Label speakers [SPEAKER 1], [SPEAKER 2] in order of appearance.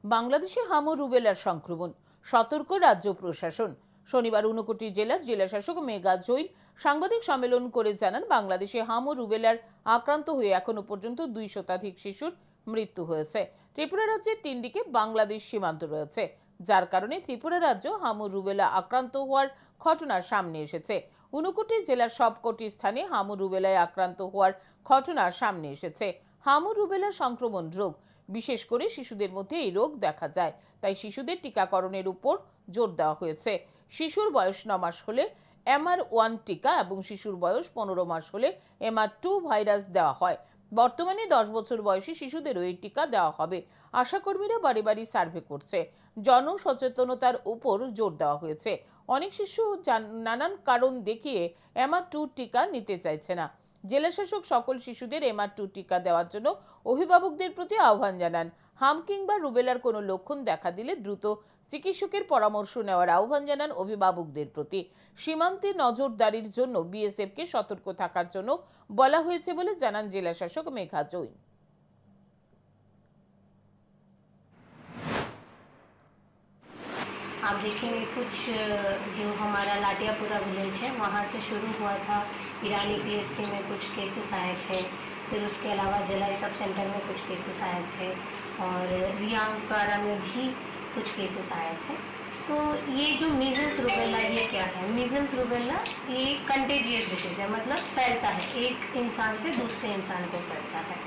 [SPEAKER 1] বাংলাদেশে হাম ও রুবেলার সংক্রমণ, সতর্ক রাজ্য প্রশাসন। শনিবার ঊনকোটি জেলার জেলাশাসক মেঘা জৈন সাংবাদিক সম্মেলন করে জানান, বাংলাদেশে হাম ও রুবেলার আক্রান্ত হয়ে এখনো পর্যন্ত 2 শতাধিক শিশুর মৃত্যু হয়েছে। ত্রিপুরা রাজ্যের 3 দিকে বাংলাদেশ সীমান্ত রয়েছে, যার কারণে ত্রিপুরা রাজ্য হাম ও রুবেলা আক্রান্ত হওয়ার ঘটনা সামনে এসেছে। ঊনকোটি জেলার সবকটি স্থানে হাম ও রুবেলায় আক্রান্ত হওয়ার ঘটনা সামনে এসেছে। হাম ও রুবেলা সংক্রমণ রোগ, বিশেষ করে শিশুদের মধ্যে এই রোগ দেখা যায়, তাই শিশুদের টিকাকরণের উপর জোর দেওয়া হয়েছে। শিশুর বয়স 9 মাস হলে MR1 টিকা এবং শিশুর বয়স 15 মাস হলে MR2 ভাইরাস দেওয়া হয়। বর্তমানে 10 বছর বয়সী শিশুদেরও এই টিকা দেওয়া হবে। আশাকর্মীরা বাড়ি বাড়ি সার্ভে করছে। জনসচেতনতার উপর জোর দেওয়া হয়েছে। অনেক শিশু নানান কারণ দেখিয়ে MR2 টিকা নিতে চাইছে না। জেলাশাসক সকল শিশুদের MR2 টিকা দেওয়ার জন্য অভিভাবকদের প্রতি আহ্বান জানান। হাম কিংবা রুবেলার কোনো লক্ষণ দেখা দিলে দ্রুত চিকিৎসকের পরামর্শ নেওয়ার আহ্বান জানান অভিভাবকদের প্রতি। সীমান্তে নজরদারির জন্য বিএসএফকে সতর্ক থাকার জন্য বলা হয়েছে বলে জানান জেলাশাসক মেঘা জৈন।
[SPEAKER 2] आप देखेंगे कुछ जो हमारा लाटियापुरा विलेज है वहाँ से शुरू हुआ था। ईरानी पीएचसी में कुछ केसेस आए थे, फिर उसके अलावा जलाई सब सेंटर में कुछ केसेस आए थे और रियांगपारा में भी कुछ केसेस आए थे। तो ये जो मीजल्स रूबेला ये क्या है? मीजल्स रूबेला ये कंटेजियस डिसीज है, मतलब फैलता है, एक इंसान से दूसरे इंसान को फैलता है।